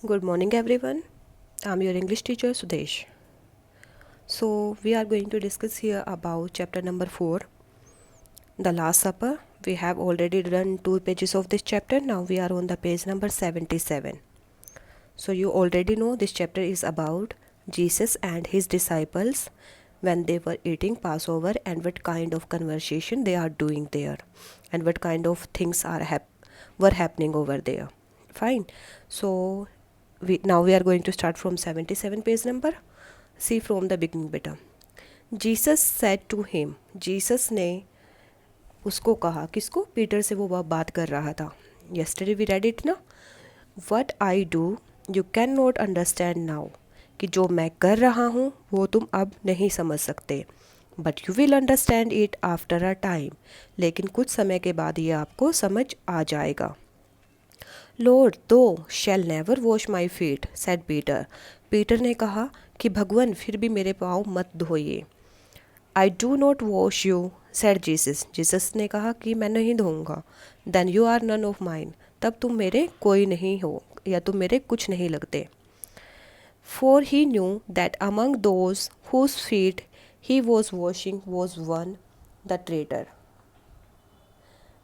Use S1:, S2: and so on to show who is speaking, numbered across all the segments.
S1: Good morning, everyone. I'm your English teacher Sudesh. So, we are going to discuss here about chapter number 4, The Last Supper. We have already done 2 pages of this chapter. Now we are on the page number 77. So, you already know this chapter is about Jesus and his disciples when they were eating Passover and what kind of conversation they are doing there and what kind of things were happening over there. Fine. So, now we are going to start from 77 page number. See from the beginning beta. Jesus said to him, Jesus ने उसको कहा, किसको? Peter से वो बात कर रहा था. Yesterday we read it ना. What I do you cannot understand now. कि जो मैं कर रहा हूँ वो तुम अब नहीं समझ सकते. But you will understand it after a time. लेकिन कुछ समय के बाद ये आपको समझ आ जाएगा. Lord, thou shall never wash my feet, said Peter. Peter ने कहा कि भगवान फिर भी मेरे पाँव मत धोइए. I do not wash you, said Jesus. Jesus ने कहा कि मैं नहीं धोऊंगा. Then you are none of mine. तब तुम मेरे कोई नहीं हो या तुम मेरे कुछ नहीं लगते. For he knew that among those whose feet he was washing was one, the traitor.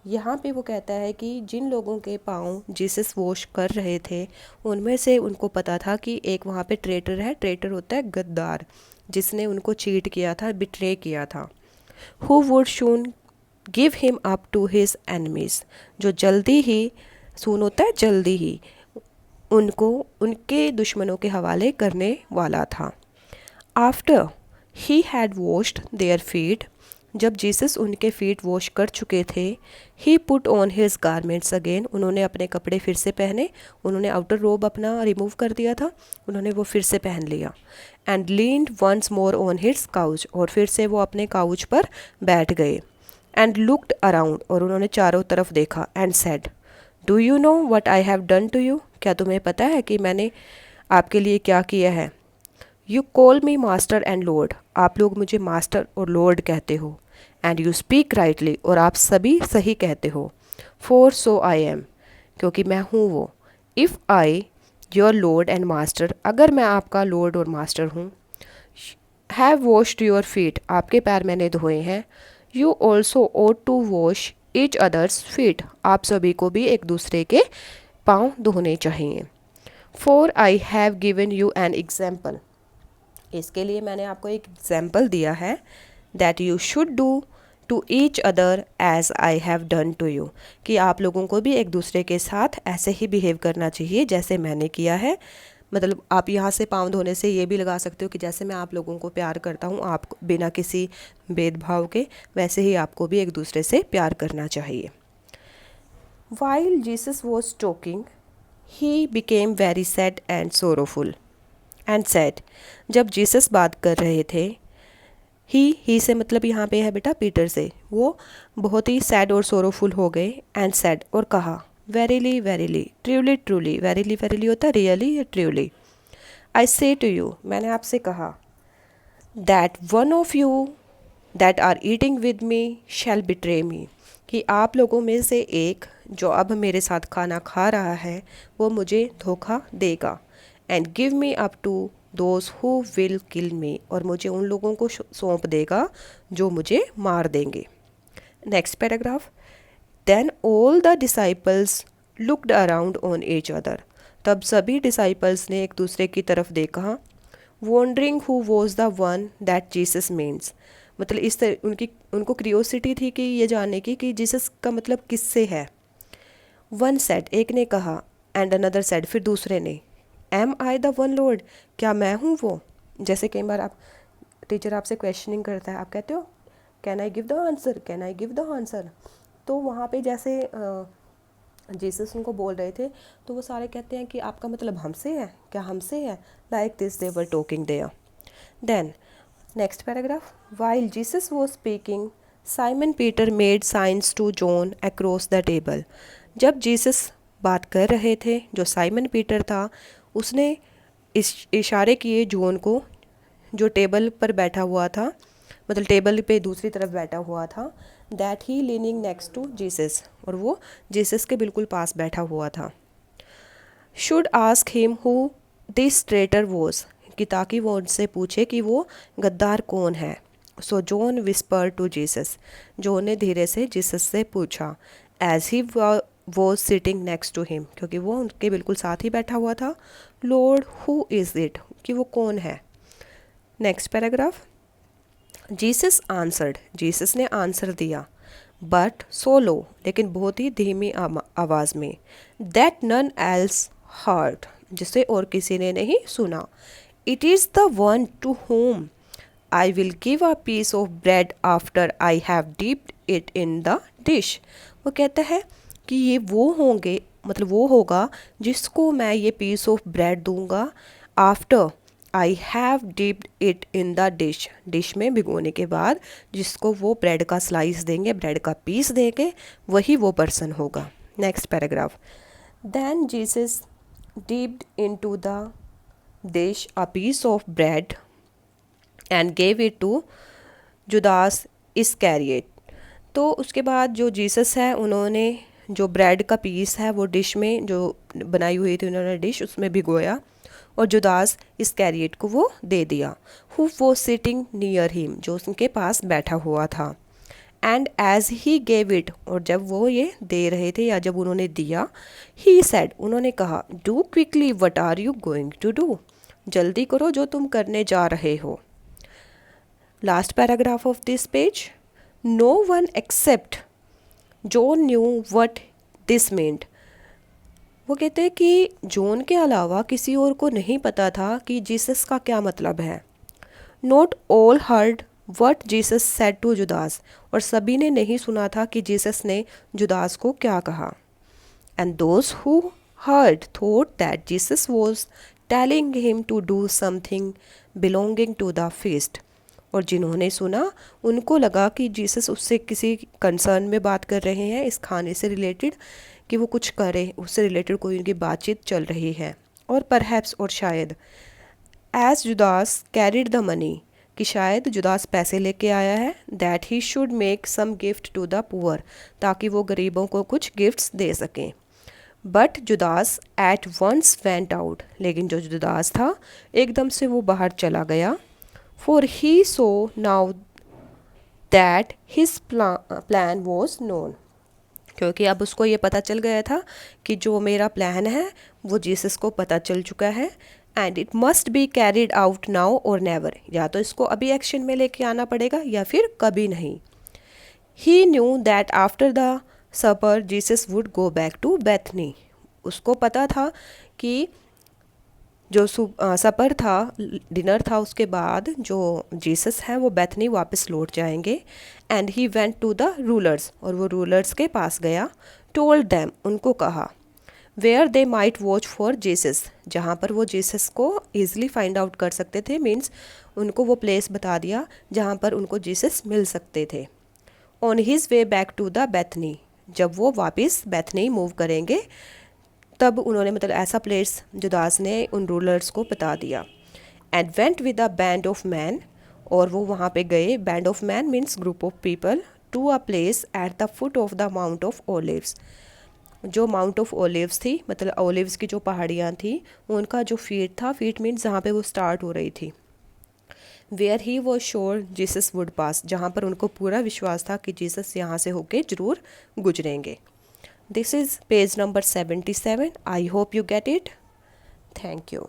S1: यहाँ पे वो कहता है कि जिन लोगों के पाँव जीसस वॉश कर रहे थे उनमें से उनको पता था कि एक वहाँ पे ट्रेटर है. ट्रेटर होता है गद्दार, जिसने उनको चीट किया था, बिट्रे किया था. Who would soon give him up to his enemies, जो जल्दी ही, सून होता है जल्दी ही, उनको उनके दुश्मनों के हवाले करने वाला था. After he had washed their feet, जब जीसस उनके फीट वॉश कर चुके थे, he put on his garments again, उन्होंने अपने कपड़े फिर से पहने. उन्होंने आउटर रोब अपना रिमूव कर दिया था, उन्होंने वो फिर से पहन लिया. And leaned once more on his couch, और फिर से वो अपने काउच पर बैठ गए. एंड लुक्ड अराउंड, और उन्होंने चारों तरफ देखा. And said, do you know what I have done to you, क्या तुम्हें पता है कि मैंने आपके लिए क्या किया है? You call me master and Lord, आप लोग मुझे मास्टर और लॉर्ड कहते हो. एंड यू स्पीक राइटली, और आप सभी सही कहते हो. फॉर सो आई एम, क्योंकि मैं हूँ वो. If I your Lord and master, अगर मैं आपका लॉर्ड और मास्टर हूँ. हैव वॉश्ड योर फीट, आपके पैर मैंने धोए हैं. You also ought to wash each other's feet, आप सभी को भी एक दूसरे के पाँव धोने चाहिए. For I have given you an example, इसके लिए मैंने आपको एक एग्जाम्पल दिया है. That you should do to each other as I have done to you, कि आप लोगों को भी एक दूसरे के साथ ऐसे ही बिहेव करना चाहिए जैसे मैंने किया है. मतलब आप यहाँ से पाँव धोने से ये भी लगा सकते हो कि जैसे मैं आप लोगों को प्यार करता हूँ, आप बिना किसी भेदभाव के, वैसे ही आपको भी एक दूसरे से प्यार करना चाहिए. While Jesus was talking he became very sad and sorrowful and sad, जब जीसस बात कर रहे थे, ही से मतलब यहाँ पे है बेटा पीटर से, वो बहुत ही सैड और सोरोफुल हो गए. एंड सैड, और कहा, verily verily, truly truly, verily verily होता है रियली या ट्रूली. आई से टू यू, मैंने आपसे कहा, that one of you that are eating with me shall betray me, कि आप लोगों में से एक जो अब मेरे साथ खाना खा रहा है वो मुझे धोखा देगा. And give me up to those who will kill me, और मुझे उन लोगों को सौंप देगा जो मुझे मार देंगे. Next paragraph. Then all the disciples looked around on each other, तब सभी डिसाइपल्स ने एक दूसरे की तरफ देखा. Wondering who was the one that Jesus means, मतलब इस तरह उनको क्रियोसिटी थी कि ये जानने की कि जीसस का मतलब किससे है. वन सेड, एक ने कहा. एंड अनदर सेड, फिर दूसरे ने. Am I the one Lord, क्या मैं हूँ वो? जैसे कई बार आप टीचर आपसे क्वेश्चनिंग करता है, आप कहते हो can I give the answer, can I give the answer. तो वहाँ पे जैसे जीसस उनको बोल रहे थे तो वो सारे कहते हैं कि आपका मतलब हमसे है, क्या हमसे है? Like this they were talking there. Then next paragraph. While Jesus was speaking Simon Peter made signs to John across the table, जब जीसस बात कर रहे थे, जो साइमन पीटर था उसने इशारे किए जॉन को, जो टेबल पर बैठा हुआ था, मतलब टेबल पे दूसरी तरफ बैठा हुआ था. That he leaning next to Jesus, और वो जीसस के बिल्कुल पास बैठा हुआ था. Should ask him who this traitor was, कि ताकि वो उनसे पूछे कि वो गद्दार कौन है। So John whisper to Jesus, John ने धीरे से जीसस से पूछा, as he was sitting next to him, क्योंकि वो उनके बिल्कुल साथ ही बैठा हुआ था। लॉर्ड हु इज़ इट, कि वो कौन है। Next paragraph. Jesus answered, Jesus ने आंसर दिया, बट सो लो, लेकिन बहुत ही धीमी आवाज़ में, दैट नन एल्स हर्ड, जिसे और किसी ने नहीं सुना। It is the one to whom I will give a piece of bread after I have dipped it in the dish. वो कहता है कि ये वो होंगे, मतलब वो होगा जिसको मैं ये पीस ऑफ ब्रेड दूंगा after I have dipped it in the dish, dish में भिगोने के बाद जिसको वो ब्रेड का स्लाइस देंगे, ब्रेड का पीस देंगे, वही वो पर्सन होगा। Next paragraph. Then Jesus dipped into the dish a piece of bread and gave it to Judas Iscariot. तो उसके बाद जो जीसस है उन्होंने जो ब्रेड का पीस है वो डिश में जो बनाई हुई थी उन्होंने डिश उसमें भिगोया और जुदास इस्कैरियोट को वो दे दिया। हु वो सिटिंग नियर हिम, जो उनके पास बैठा हुआ था। And as he gave it, और जब वो ये दे रहे थे या जब उन्होंने दिया, ही सेड, उन्होंने कहा, do quickly what are you going to do, जल्दी करो जो तुम करने जा रहे हो। Last paragraph of this page. No one except John knew what this meant. वो कहते हैं कि जॉन के अलावा किसी और को नहीं पता था कि जीसस का क्या मतलब है। Not all heard what Jesus said to Judas, और सभी ने नहीं सुना था कि जीसस ने जुदास को क्या कहा। And those who heard thought that Jesus was telling him to do something belonging to the feast, और जिन्होंने सुना उनको लगा कि जीसस उससे किसी कंसर्न में बात कर रहे हैं, इस खाने से रिलेटेड, कि वो कुछ करे, उससे रिलेटेड कोई उनकी बातचीत चल रही है। और परहैप्स, और शायद, as Judas carried the money, कि शायद जुदास पैसे लेके आया है, that he should make some gift to the poor, ताकि वो गरीबों को कुछ गिफ्ट्स दे सकें। But Judas at once went out, लेकिन जो जुदास था एकदम से वो बाहर चला गया। For he saw now that his plan was known, क्योंकि अब उसको ये पता चल गया था कि जो मेरा प्लान है वो जीसस को पता चल चुका है। And it must be carried out now और नेवर, या तो इसको अभी एक्शन में लेके आना पड़ेगा या फिर कभी नहीं। He knew that after the supper Jesus would go back to Bethany, उसको पता था कि जो सपर था, डिनर था, उसके बाद जो जीसस हैं वो बेथनी वापस लौट जाएंगे। And he went to the rulers, और वो रूलर्स के पास गया। टोल्ड दैम, उनको कहा, where they might watch for Jesus, जहाँ पर वो जीसस को ईजिली फाइंड आउट कर सकते थे, मीन्स उनको वो प्लेस बता दिया जहाँ पर उनको जीसस मिल सकते थे। On his way back to the Bethany, जब वो वापस बेथनी मूव करेंगे तब उन्होंने, मतलब ऐसा प्लेस जुदास ने उन रूलर्स को बता दिया। And went with a band of man, और वो वहाँ पे गए, band of man means group of people, to a place at the foot of the Mount of Olives, जो माउंट ऑफ ओलिव्स थी, मतलब ओलिव्स की जो पहाड़ियाँ थी उनका जो फीट था, फीट मीन्स जहाँ पे वो स्टार्ट हो रही थी। Where he was sure Jesus would pass, जहाँ पर उनको पूरा विश्वास था कि जीसस यहाँ से होके ज़रूर गुजरेंगे। This is page number 77. I hope you get it. Thank you.